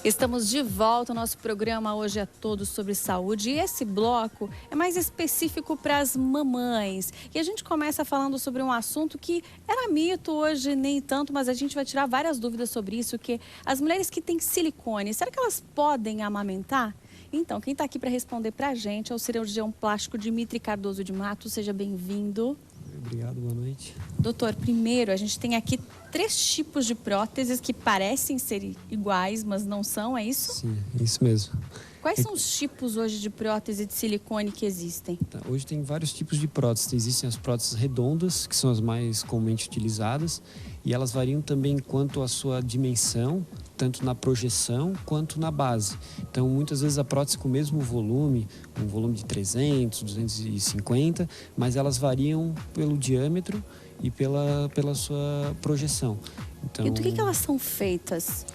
Estamos de volta, o nosso programa hoje é todo sobre saúde e esse bloco é mais específico para as mamães. E a gente começa falando sobre um assunto que era mito, hoje nem tanto, mas a gente vai tirar várias dúvidas sobre isso, que as mulheres que têm silicone, será que elas podem amamentar? Então, quem está aqui para responder para a gente é o cirurgião plástico Dimitri Cardoso de Matos, seja bem-vindo. Obrigado, boa noite. Doutor, primeiro, a gente tem aqui 3 tipos de próteses que parecem ser iguais, mas não são, é isso? Sim, é isso mesmo. Quais são os tipos hoje de prótese de silicone que existem? Hoje tem vários tipos de próteses. Existem as próteses redondas, que são as mais comumente utilizadas, e elas variam também quanto à sua dimensão, tanto na projeção quanto na base. Então, muitas vezes a prótese com o mesmo volume, um volume de 300, 250, mas elas variam pelo diâmetro e pela sua projeção. Então, E do que elas são feitas?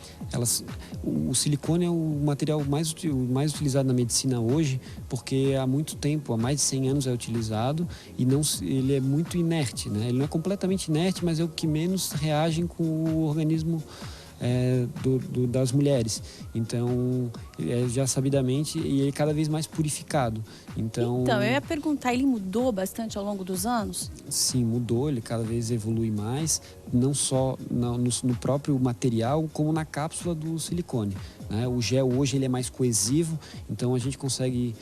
O silicone é o material mais utilizado na medicina hoje, porque há muito tempo, há mais de 100 anos é utilizado e ele é muito inerte, né? Ele não é completamente inerte, mas é o que menos reage com o organismo das mulheres. Então, já sabidamente, e ele é cada vez mais purificado. Então, eu ia perguntar, ele mudou bastante ao longo dos anos? Sim, mudou, ele cada vez evolui mais, não só no próprio material, como na cápsula do silicone, né? O gel hoje ele é mais coesivo, então a gente consegue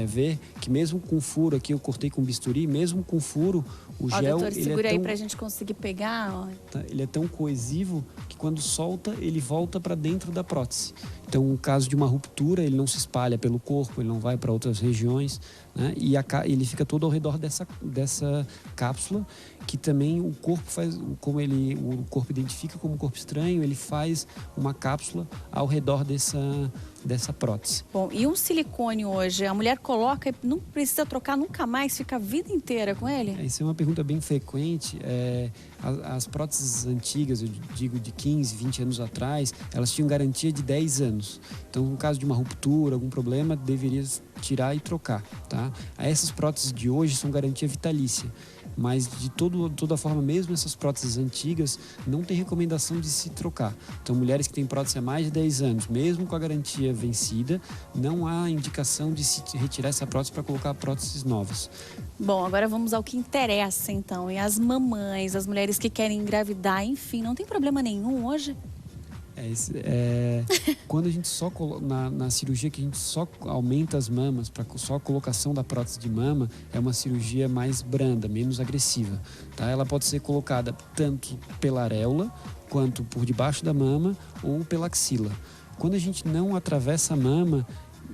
ver que mesmo com furo, aqui eu cortei com bisturi, mesmo com furo, o gel... Doutor, segura aí pra gente conseguir pegar. Ó. Ele é tão coesivo que quando solta, ele volta para dentro da prótese. Então, no caso de uma ruptura, ele não se espalha pelo corpo, ele não vai para outras regiões, né? E ele fica todo ao redor dessa cápsula, que também o corpo faz, como o corpo identifica como corpo estranho, ele faz uma cápsula ao redor dessa prótese. Bom, e um silicone hoje, a mulher coloca e não precisa trocar nunca mais, fica a vida inteira com ele? Isso é uma pergunta bem frequente. As próteses antigas, eu digo de 15, 20 anos atrás, elas tinham garantia de 10 anos. Então, no caso de uma ruptura, algum problema, deveria tirar e trocar, tá? Essas próteses de hoje são garantia vitalícia. Mas de toda forma, mesmo essas próteses antigas, não tem recomendação de se trocar. Então, mulheres que têm prótese há mais de 10 anos, mesmo com a garantia vencida, não há indicação de se retirar essa prótese para colocar próteses novas. Bom, agora vamos ao que interessa, então. E as mamães, as mulheres que querem engravidar, enfim, não tem problema nenhum hoje? Quando a gente só na cirurgia que a gente só aumenta as mamas para só a colocação da prótese de mama, é uma cirurgia mais branda, menos agressiva, tá? Ela pode ser colocada tanto pela areola quanto por debaixo da mama ou pela axila. Quando a gente não atravessa a mama,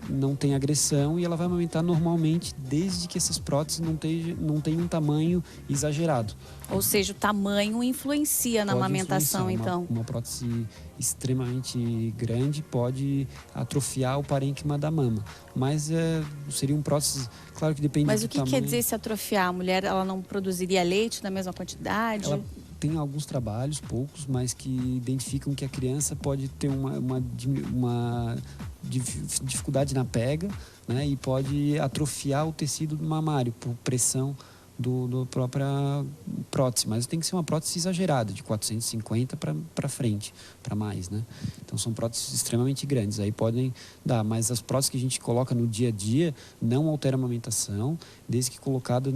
não tem agressão e ela vai amamentar normalmente, desde que essas próteses não tenham um tamanho exagerado. Ou seja, o tamanho influencia na amamentação, então. Uma prótese extremamente grande pode atrofiar o parênquima da mama. Mas seria um prótese, claro que depende do tamanho. Mas o que quer dizer se atrofiar? A mulher, ela não produziria leite na mesma quantidade? Ela tem alguns trabalhos, poucos, mas que identificam que a criança pode ter uma dificuldade na pega, né? E pode atrofiar o tecido mamário por pressão do própria prótese, mas tem que ser uma prótese exagerada, de 450 para frente, para mais, né? Então são próteses extremamente grandes, aí podem dar, mas as próteses que a gente coloca no dia a dia não alteram a amamentação, desde que colocada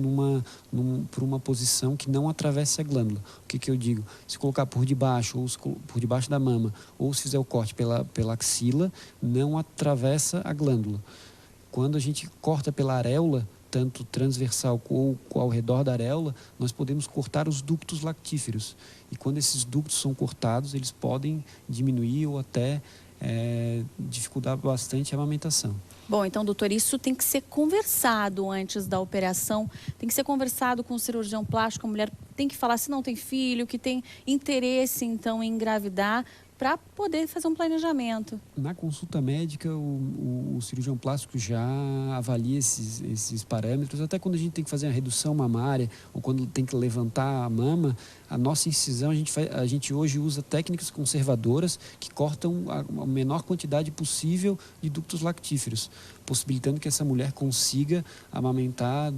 por uma posição que não atravesse a glândula. O que eu digo? Se colocar por debaixo, ou por debaixo da mama, ou se fizer o corte pela axila, não atravessa a glândula. Quando a gente corta pela areola, tanto transversal ou ao redor da areola, nós podemos cortar os ductos lactíferos. E quando esses ductos são cortados, eles podem diminuir ou até dificultar bastante a amamentação. Bom, então, doutor, isso tem que ser conversado antes da operação, tem que ser conversado com o cirurgião plástico, a mulher tem que falar se não tem filho, que tem interesse, então, em engravidar, para poder fazer um planejamento. Na consulta médica, o cirurgião plástico já avalia esses parâmetros. Até quando a gente tem que fazer a redução mamária ou quando tem que levantar a mama, a nossa incisão, a gente hoje usa técnicas conservadoras que cortam a menor quantidade possível de ductos lactíferos, possibilitando que essa mulher consiga amamentar,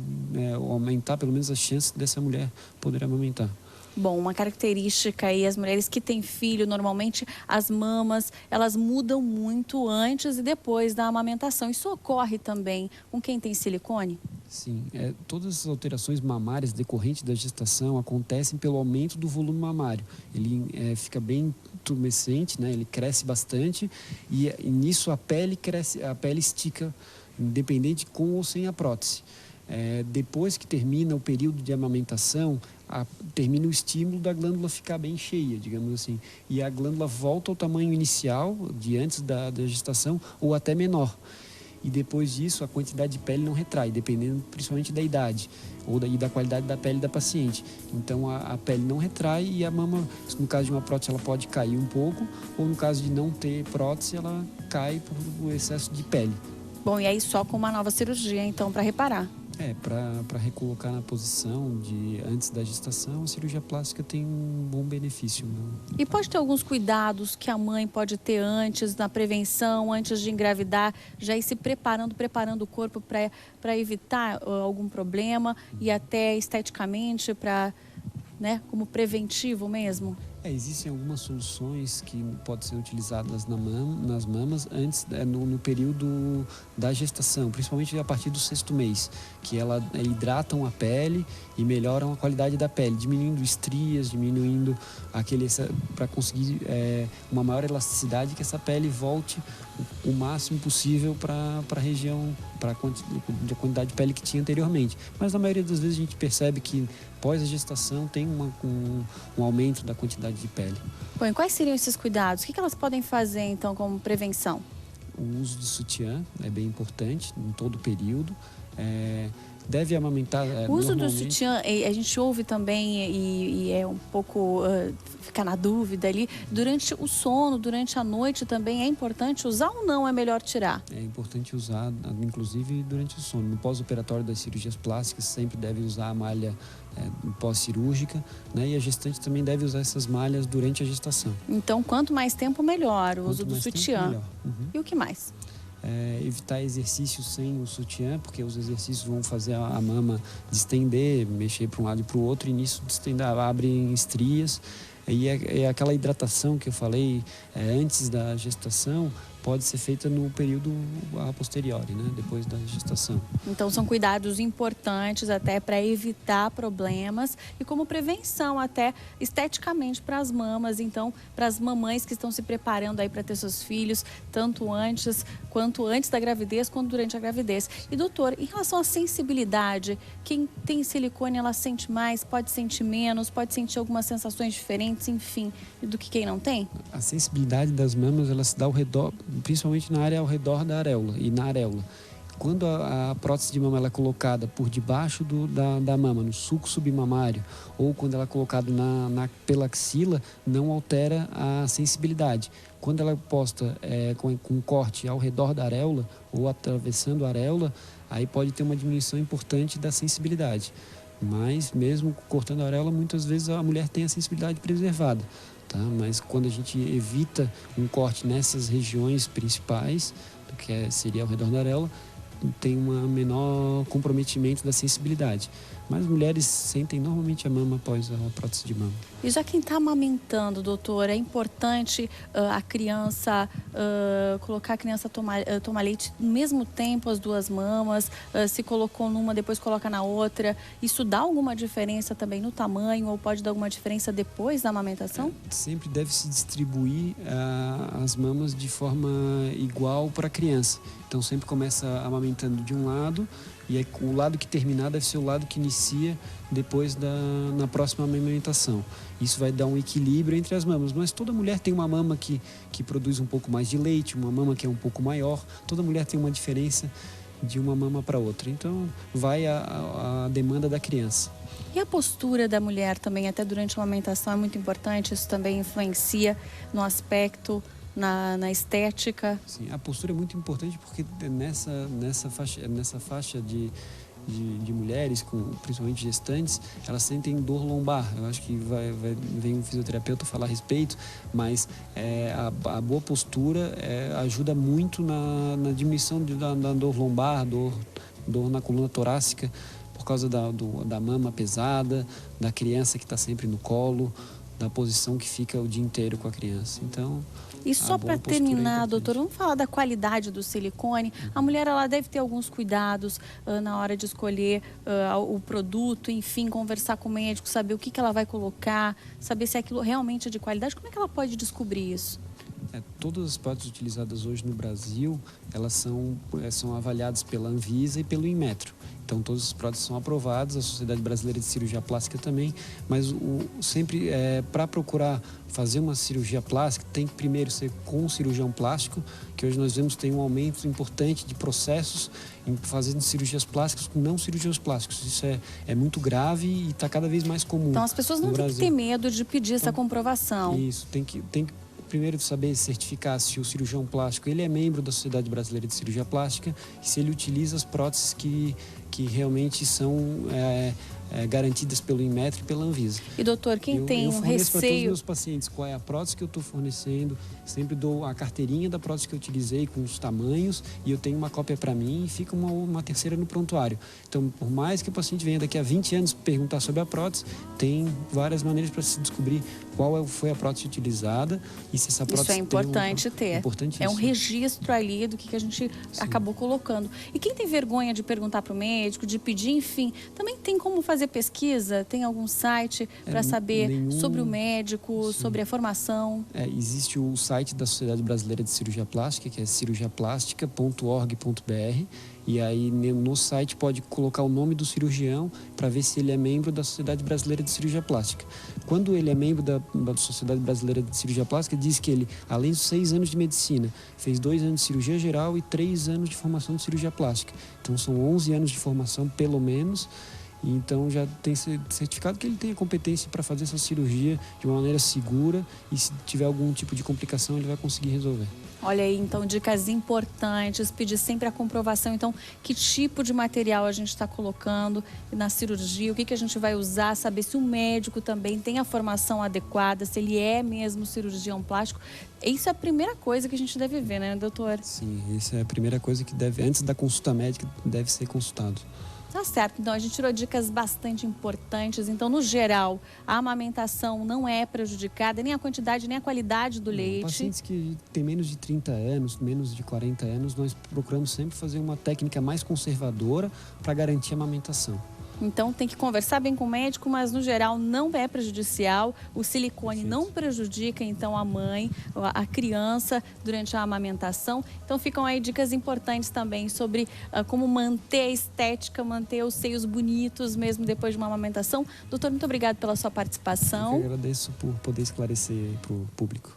ou aumentar pelo menos as chances dessa mulher poder amamentar. Bom, uma característica aí, as mulheres que têm filho, normalmente as mamas, elas mudam muito antes e depois da amamentação. Isso ocorre também com quem tem silicone? Sim, todas as alterações mamárias decorrentes da gestação acontecem pelo aumento do volume mamário. Ele fica bem tumescente, né? Ele cresce bastante e nisso a pele cresce, a pele estica, independente com ou sem a prótese. Depois que termina o período de amamentação, termina o estímulo da glândula ficar bem cheia, digamos assim, e a glândula volta ao tamanho inicial, de antes da gestação, ou até menor. E depois disso, a quantidade de pele não retrai, dependendo principalmente da idade ou da qualidade da pele da paciente. Então, a pele não retrai e a mama, no caso de uma prótese, ela pode cair um pouco, ou no caso de não ter prótese, ela cai por excesso de pele. Bom, e aí só com uma nova cirurgia, então, para reparar. Para recolocar na posição de antes da gestação, a cirurgia plástica tem um bom benefício. Né? E pode ter alguns cuidados que a mãe pode ter antes, na prevenção, antes de engravidar, já ir se preparando o corpo para evitar algum problema e até esteticamente, né, como preventivo mesmo? Existem algumas soluções que podem ser utilizadas nas mamas antes, no período da gestação, principalmente a partir do 6º mês, que ela hidratam a pele e melhoram a qualidade da pele, diminuindo estrias, diminuindo para conseguir uma maior elasticidade, que essa pele volte o máximo possível para a região, para a quantidade de pele que tinha anteriormente. Mas na maioria das vezes a gente percebe que após a gestação tem um aumento da quantidade de pele. Bom, e quais seriam esses cuidados? O que elas podem fazer, então, como prevenção? O uso de sutiã é bem importante em todo o período. Deve amamentar o uso do sutiã, a gente ouve também e é um pouco, fica na dúvida ali, durante o sono, durante a noite também é importante usar ou não é melhor tirar? É importante usar, inclusive durante o sono. No pós-operatório das cirurgias plásticas sempre deve usar a malha pós-cirúrgica, né? E a gestante também deve usar essas malhas durante a gestação. Então, quanto mais tempo, melhor o uso do sutiã. Melhor. Uhum. E o que mais? Evitar exercícios sem o sutiã, porque os exercícios vão fazer a mama distender, mexer para um lado e para o outro, e nisso abrem estrias. E aquela hidratação que eu falei antes da gestação pode ser feita no período a posteriori, né? Depois da gestação. Então são cuidados importantes até para evitar problemas e como prevenção até esteticamente para as mamas, então para as mamães que estão se preparando aí para ter seus filhos, tanto antes da gravidez quanto durante a gravidez. E doutor, em relação à sensibilidade, quem tem silicone ela sente mais, pode sentir menos, pode sentir algumas sensações diferentes, enfim, do que quem não tem? A sensibilidade das mamas ela se dá ao redor, principalmente na área ao redor da areola e na areola. Quando a prótese de mama ela é colocada por debaixo da mama, no sulco submamário, ou quando ela é colocada pela axila, não altera a sensibilidade. Quando ela é posta com corte ao redor da areola ou atravessando a areola, aí pode ter uma diminuição importante da sensibilidade. Mas mesmo cortando a areola, muitas vezes a mulher tem a sensibilidade preservada. Tá? Mas quando a gente evita um corte nessas regiões principais, que seria ao redor da areola, tem um menor comprometimento da sensibilidade. Mas as mulheres sentem normalmente a mama após a prótese de mama. E já quem está amamentando, doutor, é importante a criança, colocar a criança tomar leite no mesmo tempo, as duas mamas, se colocou numa, depois coloca na outra. Isso dá alguma diferença também no tamanho ou pode dar alguma diferença depois da amamentação? Sempre deve se distribuir as mamas de forma igual para a criança. Então sempre começa amamentando de um lado e aí, o lado que terminar deve ser o lado que inicia depois na próxima amamentação. Isso vai dar um equilíbrio entre as mamas, mas toda mulher tem uma mama que produz um pouco mais de leite, uma mama que é um pouco maior, toda mulher tem uma diferença de uma mama para outra, então vai a demanda da criança. E a postura da mulher também, até durante a amamentação, é muito importante, isso também influencia no aspecto, na estética? Sim, a postura é muito importante porque nessa faixa de mulheres, principalmente gestantes, elas sentem dor lombar. Eu acho que vem um fisioterapeuta falar a respeito, mas a boa postura ajuda muito na diminuição da dor lombar, dor na coluna torácica, por causa da mama pesada, da criança que está sempre no colo, da posição que fica o dia inteiro com a criança. Então, e só para terminar, doutor, vamos falar da qualidade do silicone. A mulher, ela deve ter alguns cuidados na hora de escolher o produto, enfim, conversar com o médico, saber o que ela vai colocar, saber se aquilo realmente é de qualidade. Como é que ela pode descobrir isso? Todas as próteses utilizadas hoje no Brasil, elas são avaliadas pela Anvisa e pelo Inmetro. Então, todas as próteses são aprovadas, a Sociedade Brasileira de Cirurgia Plástica também, mas sempre para procurar fazer uma cirurgia plástica, tem que primeiro ser com um cirurgião plástico, que hoje nós vemos que tem um aumento importante de processos em fazendo cirurgias plásticas com não cirurgiões plásticos. Isso é muito grave e está cada vez mais comum. Então, as pessoas não têm que ter medo de pedir essa comprovação. Isso, tem que primeiro saber certificar se o cirurgião plástico ele é membro da Sociedade Brasileira de Cirurgia Plástica e se ele utiliza as próteses que realmente são garantidas pelo Inmetro e pela Anvisa. E doutor, quem tem um receio... Eu forneço para todos os meus pacientes qual é a prótese que eu estou fornecendo, sempre dou a carteirinha da prótese que eu utilizei com os tamanhos e eu tenho uma cópia para mim e fica uma terceira no prontuário. Então, por mais que o paciente venha daqui a 20 anos perguntar sobre a prótese, tem várias maneiras para se descobrir qual foi a prótese utilizada e se essa prótese Isso é importante ter. É um registro ali do que a gente acabou colocando. E quem tem vergonha de perguntar para o médico, de pedir, enfim, também tem como fazer pesquisa? Tem algum site para saber sobre o médico, sobre a formação? Existe o site da Sociedade Brasileira de Cirurgia Plástica, que é cirurgiaplástica.org.br. E aí no site pode colocar o nome do cirurgião para ver se ele é membro da Sociedade Brasileira de Cirurgia Plástica. Quando ele é membro da Sociedade Brasileira de Cirurgia Plástica, diz que ele, além dos 6 anos de medicina, fez 2 anos de cirurgia geral e 3 anos de formação de cirurgia plástica. Então são 11 anos de formação, pelo menos. E então já tem certificado que ele tem a competência para fazer essa cirurgia de uma maneira segura e se tiver algum tipo de complicação ele vai conseguir resolver. Olha aí, então, dicas importantes, pedir sempre a comprovação, então, que tipo de material a gente está colocando na cirurgia, o que a gente vai usar, saber se o médico também tem a formação adequada, se ele é mesmo cirurgião plástico. Isso é a primeira coisa que a gente deve ver, né, doutor? Sim, isso é a primeira coisa que antes da consulta médica, deve ser consultado. Tá certo, então a gente tirou dicas bastante importantes. Então, no geral, a amamentação não é prejudicada, nem a quantidade, nem a qualidade do leite. Pacientes que têm menos de 30 anos, menos de 40 anos, nós procuramos sempre fazer uma técnica mais conservadora para garantir a amamentação. Então tem que conversar bem com o médico, mas no geral não é prejudicial. O silicone não prejudica então a mãe, a criança durante a amamentação. Então ficam aí dicas importantes também sobre como manter a estética, manter os seios bonitos mesmo depois de uma amamentação. Doutor, muito obrigado pela sua participação. Eu agradeço por poder esclarecer para o público.